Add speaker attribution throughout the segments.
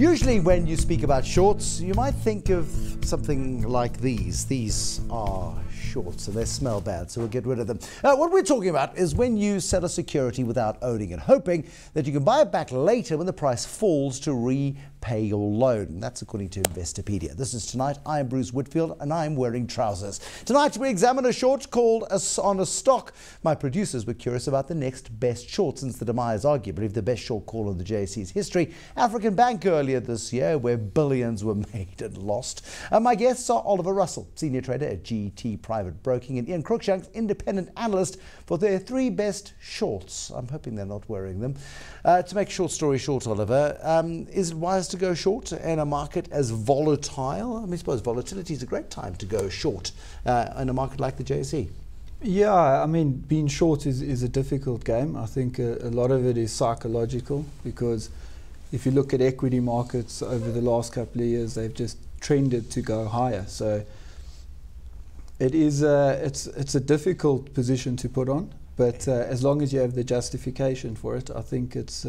Speaker 1: Usually when you speak about shorts, you might think of something like these. These are shorts and they smell bad, so we'll get rid of them. What we're talking about is when you sell a security without owning it, hoping that you can buy it back later when the price falls to repay your loan. That's according to Investopedia. This is Tonight. I'm Bruce Whitfield and I'm wearing trousers. Tonight we examine a short called on a stock. My producers were curious about the next best short since the demise, arguably, of the best short call in the JSE's history, African Bank earlier this year, where billions were made and lost. My guests are Oliver Russell, senior trader at GT Private Broking, and Ian Cruickshanks, independent analyst, for their three best shorts. I'm hoping they're not wearing them. To make a short story short, Oliver, is it wise to go short in a market as volatile? I mean, I suppose volatility is a great time to go short in a market like the JSE.
Speaker 2: Yeah, I mean, being short is a difficult game. I think a lot of it is psychological, because if you look at equity markets over the last couple of years, they've just trended to go higher. So it is it's a difficult position to put on, but as long as you have the justification for it, I think it's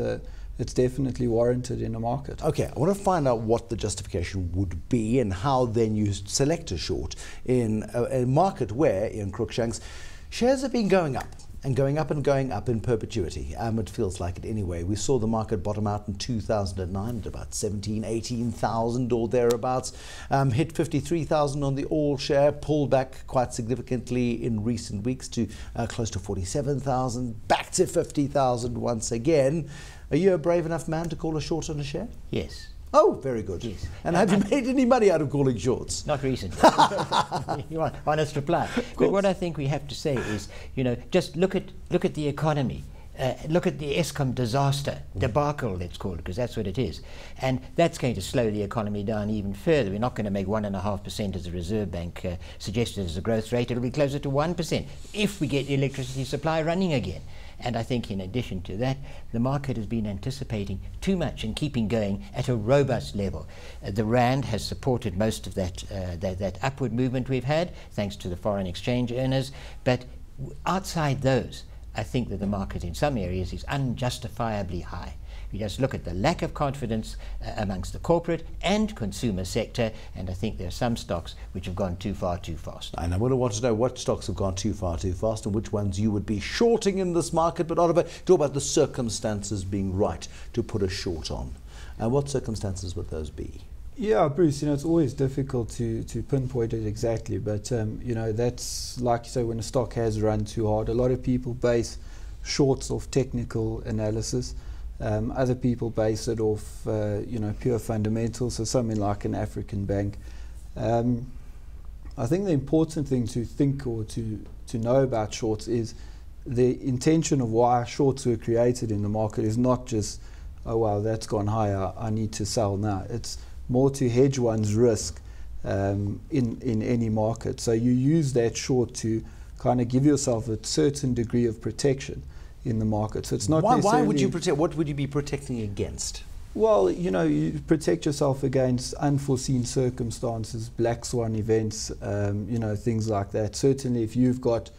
Speaker 2: definitely warranted in the market.
Speaker 1: Okay, I want to find out what the justification would be and how then you select a short in a market where, Ian Cruickshanks, shares have been going up. And going up and going up in perpetuity. It feels like it anyway. We saw the market bottom out in 2009 at about 17,000, 18,000 or thereabouts. Hit 53,000 on the all share, pulled back quite significantly in recent weeks to close to 47,000, back to 50,000 once again. Are you a brave enough man to call a short on a share?
Speaker 3: Yes.
Speaker 1: Oh, very good. Yes. And have you made any money out of calling shorts?
Speaker 3: Not recently. You want honest reply. But what I think we have to say is, you know, just look at the economy. Look at the Eskom disaster, debacle, let's call it, because that's what it is. And that's going to slow the economy down even further. We're not going to make 1.5% as the Reserve Bank suggested as a growth rate. It'll be closer to 1% if we get the electricity supply running again. And I think in addition to that, the market has been anticipating too much and keeping going at a robust level. The Rand has supported most of that upward movement we've had, thanks to the foreign exchange earners. But outside those, I think that the market in some areas is unjustifiably high. You just look at the lack of confidence amongst the corporate and consumer sector, and I think there are some stocks which have gone too far too fast.
Speaker 1: And I would want to know what stocks have gone too far too fast and which ones you would be shorting in this market. But Oliver, talk about the circumstances being right to put a short on. What circumstances would those be?
Speaker 2: Yeah, Bruce, you know, it's always difficult to pinpoint it exactly, but you know, that's like you say, when a stock has run too hard. A lot of people base shorts off technical analysis. Other people base it off, you know, pure fundamentals, so something like an African Bank. I think the important thing to think or to know about shorts is the intention of why shorts were created in the market is not just, oh, well, that's gone higher, I need to sell now. It's more to hedge one's risk in any market. So you use that short to kind of give yourself a certain degree of protection in the market. So it's not
Speaker 1: why would you protect? What would you be protecting against?
Speaker 2: Well, you know, you protect yourself against unforeseen circumstances, black swan events, you know, things like that. Certainly if you've got,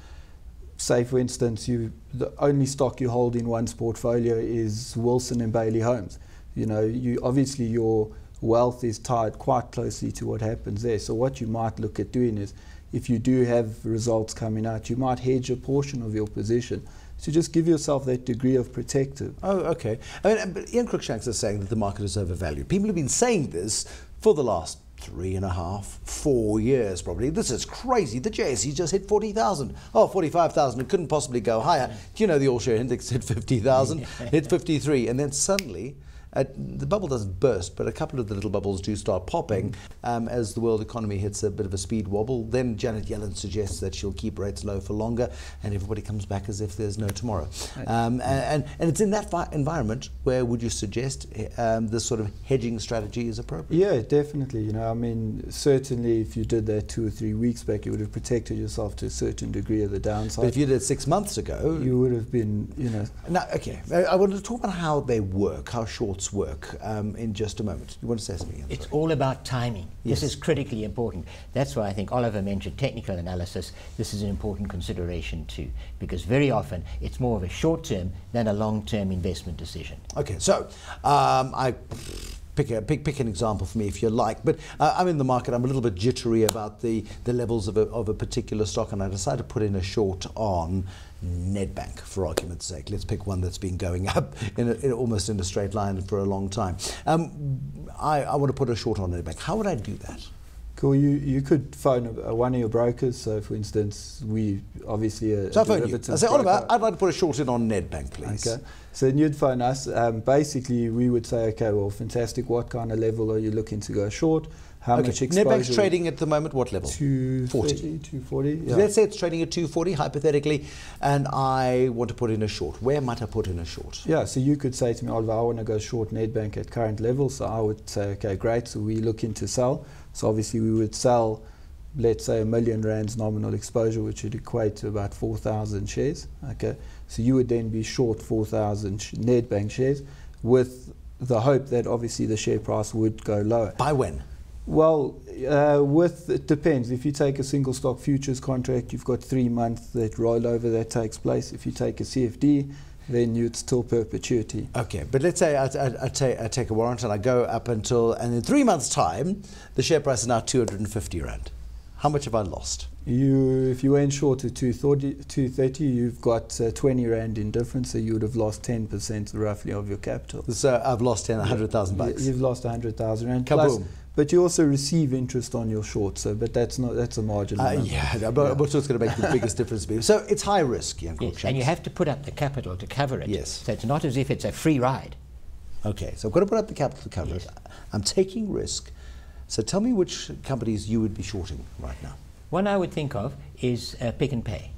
Speaker 2: say for instance, the only stock you hold in one's portfolio is Wilson and Bailey Homes. You know, obviously your wealth is tied quite closely to what happens there. So what you might look at doing is, if you do have results coming out, you might hedge a portion of your position to just give yourself that degree of protective.
Speaker 1: Oh, okay. I mean, but Ian Cruickshanks is saying that the market is overvalued. People have been saying this for the last 3.5, 4 years probably. This is crazy. The JSE just hit 40,000. Oh, 45,000. It couldn't possibly go higher. Do you know the all-share index hit 50,000? Hit 53. And then suddenly, the bubble doesn't burst, but a couple of the little bubbles do start popping as the world economy hits a bit of a speed wobble. Then Janet Yellen suggests that she'll keep rates low for longer, and everybody comes back as if there's no tomorrow. And it's in that environment where would you suggest this sort of hedging strategy is appropriate?
Speaker 2: Yeah, definitely. You know, I mean, certainly if you did that 2 or 3 weeks back, you would have protected yourself to a certain degree of the downside.
Speaker 1: But if you did it 6 months ago,
Speaker 2: you would have been, you know.
Speaker 1: Now, okay, I want to talk about how they work, how shorts work in just a moment. You want to say something?
Speaker 3: It's all about timing.
Speaker 1: Yes.
Speaker 3: This is critically important. That's why I think Oliver mentioned technical analysis. This is an important consideration too, because very often it's more of a short-term than a long-term investment decision.
Speaker 1: Okay, so Pick an example for me if you like. But I'm in the market. I'm a little bit jittery about the levels of a particular stock, and I decided to put in a short on Nedbank, for argument's sake. Let's pick one that's been going up almost in a straight line for a long time. I want to put a short on Nedbank. How would I do that?
Speaker 2: Cool. You could phone one of your brokers. So, for instance, we obviously
Speaker 1: so I phone you. I say, Oliver, I'd like to put a short in on Nedbank, please.
Speaker 2: Okay. So then you'd phone us. Basically, we would say, okay, well, fantastic. What kind of level are you looking to go short? How much exposure?
Speaker 1: Nedbank's trading at the moment, what level?
Speaker 2: 240. 240. Yeah.
Speaker 1: Let's say it's trading at 240, hypothetically, and I want to put in a short. Where might I put in a short?
Speaker 2: Yeah, so you could say to me, Oliver, I want to go short Nedbank at current levels. So I would say, okay, great. So we looking to sell. So obviously we would sell, let's say, R1 million nominal exposure, which would equate to about 4,000 shares. Okay, so you would then be short 4,000 Nedbank shares, with the hope that obviously the share price would go lower.
Speaker 1: By when?
Speaker 2: Well, it depends. If you take a single stock futures contract, you've got 3 months that rollover that takes place. If you take a CFD, then you'd still perpetuity.
Speaker 1: Okay, but let's say I take a warrant and I go up until, and in 3 months' time, the share price is now 250 Rand. How much have I lost?
Speaker 2: If you went short at 230, you've got 20 Rand in difference, so you would have lost 10% roughly of your capital.
Speaker 1: So I've lost 100,000 bucks.
Speaker 2: You've lost 100,000 Rand.
Speaker 1: Kaboom.
Speaker 2: Plus, but you also receive interest on your short, so that's a marginal amount.
Speaker 1: Yeah, I'm not sure it's going to make the biggest difference to me. So it's high risk, Jan Cruickshanks.
Speaker 3: Yes, and you have to put up the capital to cover it.
Speaker 1: Yes.
Speaker 3: So it's not as if it's a free ride.
Speaker 1: Okay, so I've got to put up the capital to cover it. I'm taking risk. So tell me which companies you would be shorting right now.
Speaker 3: One I would think of is Pick and Pay.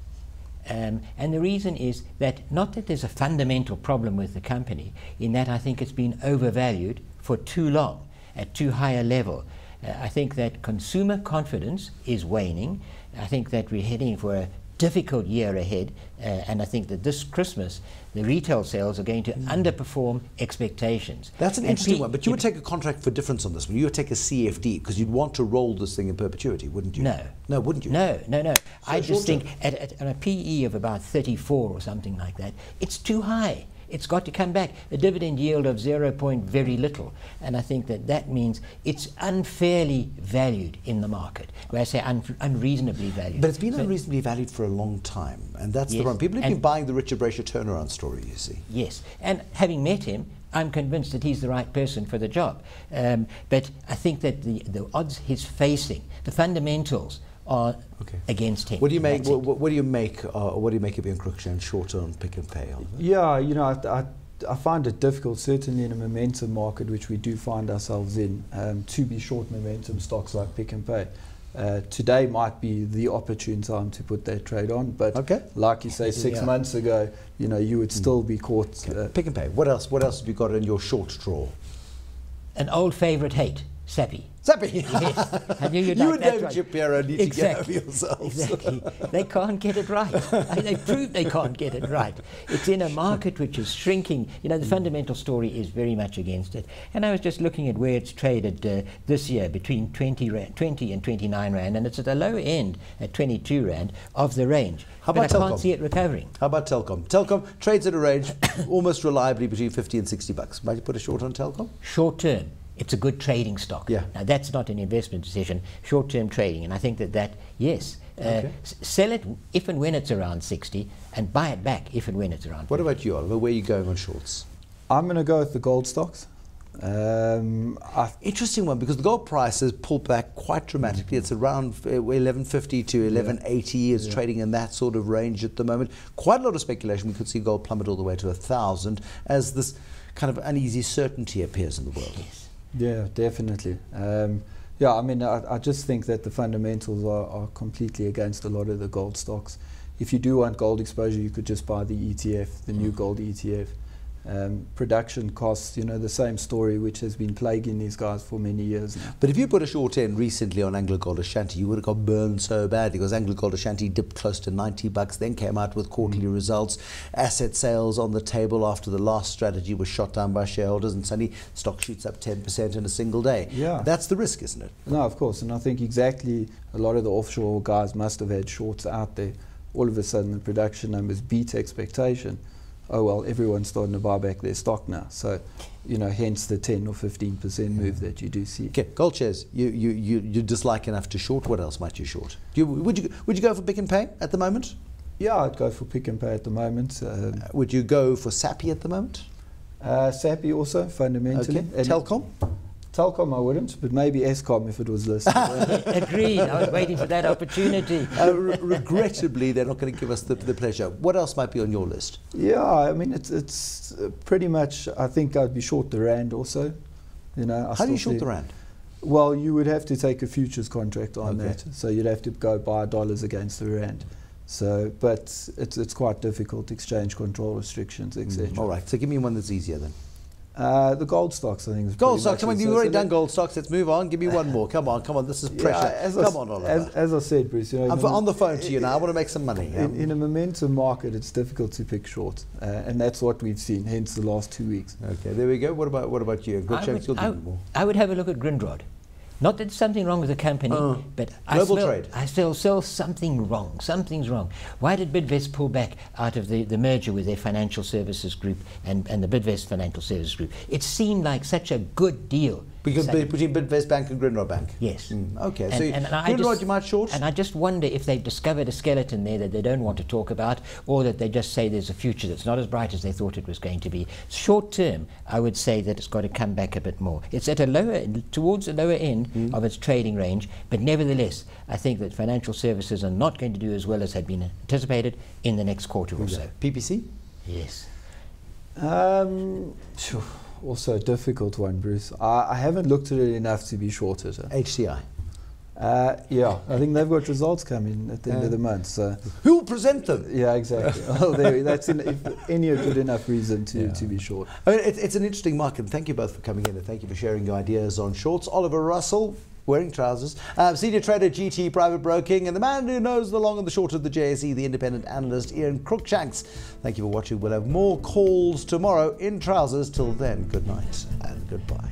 Speaker 3: And the reason is that not that there's a fundamental problem with the company, in that I think it's been overvalued for too long, at too high a level. I think that consumer confidence is waning. I think that we're heading for a difficult year ahead, and I think that this Christmas the retail sales are going to underperform expectations.
Speaker 1: That's an interesting one, but you would take a contract for difference on this one. You would take a CFD because you'd want to roll this thing in perpetuity, wouldn't you? No, wouldn't you?
Speaker 3: No. So I just think
Speaker 1: term.
Speaker 3: at a PE of about 34 or something like that, it's too high. It's got to come back. A dividend yield of 0 point very little. And I think that means it's unfairly valued in the market. When I say unreasonably valued.
Speaker 1: But it's been unreasonably valued for a long time. And that's the problem. People have been buying the Richard Brasher turnaround story, you see.
Speaker 3: Yes. And having met him, I'm convinced that he's the right person for the job. But I think that the odds he's facing, the fundamentals, are against him.
Speaker 1: What do you make? What do you make of Ian Cruickshanks short on Pick and Pay?
Speaker 2: Yeah, you know, I find it difficult, certainly in a momentum market, which we do find ourselves in, to be short momentum stocks like Pick and Pay. Today might be the opportune time to put that trade on, but like you say, 6 months ago, you know, you would still be caught.
Speaker 1: Pick and Pay. What else have you got in your short drawer?
Speaker 3: An old favourite hate, Sappi.
Speaker 1: Yes.
Speaker 3: I knew you'd
Speaker 1: you
Speaker 3: like
Speaker 1: and
Speaker 3: that
Speaker 1: David
Speaker 3: one.
Speaker 1: Shapiro need to get over yourselves.
Speaker 3: Exactly. They can't get it right. They prove they can't get it right. It's in a market which is shrinking. You know, the fundamental story is very much against it. And I was just looking at where it's traded this year, between 20 and 29 Rand, and it's at the low end at 22 Rand of the range.
Speaker 1: How about
Speaker 3: but I
Speaker 1: Telkom?
Speaker 3: can't see it recovering.
Speaker 1: How about Telkom? Telkom trades at a range almost reliably between 50 and 60 bucks. Might you put a short on Telkom?
Speaker 3: Short term. It's a good trading stock.
Speaker 1: Yeah.
Speaker 3: Now, that's not an investment decision, short-term trading. And I think yes, sell it if and when it's around 60 and buy it back if and when it's around 50.
Speaker 1: What about you, Oliver? Where are you going on shorts?
Speaker 2: I'm going to go with the gold stocks.
Speaker 1: Interesting one, because the gold price has pulled back quite dramatically. It's around 1150 to 1180. It's trading in that sort of range at the moment. Quite a lot of speculation. We could see gold plummet all the way to 1,000 as this kind of uneasy certainty appears in the world.
Speaker 3: Yes.
Speaker 2: Yeah, definitely. I mean, I just think that the fundamentals are completely against a lot of the gold stocks. If you do want gold exposure, you could just buy the ETF, the new gold ETF. Production costs, you know, the same story which has been plaguing these guys for many years now.
Speaker 1: But if you put a short in recently on Anglo Gold Ashanti, you would have got burned so badly, because Anglo Gold Ashanti dipped close to 90 bucks, then came out with quarterly results, asset sales on the table after the last strategy was shot down by shareholders, and suddenly stock shoots up 10% in a single day.
Speaker 2: Yeah.
Speaker 1: That's the risk, isn't it?
Speaker 2: No, of course, and I think exactly a lot of the offshore guys must have had shorts out there. All of a sudden the production numbers beat expectation. oh well, everyone's starting to buy back their stock now. So, you know, hence the 10 or 15% move that you do see.
Speaker 1: Okay, gold shares. You dislike enough to short. What else might you short? Would you go for pick and pay at the moment?
Speaker 2: Yeah, I'd go for pick and pay at the moment.
Speaker 1: Would you go for Sappi at the moment?
Speaker 2: Sappi also, fundamentally.
Speaker 1: Okay. Telkom?
Speaker 2: Telkom I wouldn't, but maybe Eskom if it was listed.
Speaker 3: Agreed. I was waiting for that opportunity.
Speaker 1: Regrettably, they're not going to give us the pleasure. What else might be on your list?
Speaker 2: Yeah, I mean, it's pretty much, I think I'd be short the Rand also. You know,
Speaker 1: How do you short the Rand?
Speaker 2: Well, you would have to take a futures contract on that. So you'd have to go buy dollars against the Rand. So, but it's quite difficult, exchange control restrictions, etc.
Speaker 1: All right, so give me one that's easier then.
Speaker 2: The gold stocks, I think. Is
Speaker 1: gold stocks, come on, you've already done gold stocks, let's move on. Give me one more, come on, this is pressure. Come on, Oliver.
Speaker 2: As I said, Bruce, you know,
Speaker 1: I'm on the phone to you now, I want to make some money.
Speaker 2: In a momentum market, it's difficult to pick short, and that's what we've seen, hence the last 2 weeks.
Speaker 1: Okay, there we go. What about you?
Speaker 3: I would have a look at Grindrod. Not that there's something wrong with the company, but I still sell something wrong. Something's wrong. Why did Bidvest pull back out of the merger with their financial services group and the Bidvest Financial Services Group? It seemed like such a good deal.
Speaker 1: Because between Bidvest Bank and Grindrod Bank?
Speaker 3: Yes.
Speaker 1: Okay, so Grindrod you might short?
Speaker 3: And I just wonder if they've discovered a skeleton there that they don't want to talk about, or that they just say there's a future that's not as bright as they thought it was going to be. Short term, I would say that it's got to come back a bit more. It's at towards the lower end of its trading range, but nevertheless, I think that financial services are not going to do as well as had been anticipated in the next quarter or so.
Speaker 1: PPC?
Speaker 3: Yes.
Speaker 2: Sure. Also a difficult one, Bruce. I haven't looked at it enough to be short at it.
Speaker 1: HCI?
Speaker 2: Yeah, I think they've got results coming at the end of the month. So
Speaker 1: who will present them?
Speaker 2: Yeah, exactly. Well, that's if any a good enough reason to be short.
Speaker 1: I mean, it's an interesting market. Thank you both for coming in and thank you for sharing your ideas on shorts. Oliver Russell, wearing trousers, senior trader GT Private Broking, and the man who knows the long and the short of the JSE, the independent analyst Ian Cruickshanks. Thank you for watching. We'll have more calls tomorrow in trousers. Till then, good night and goodbye.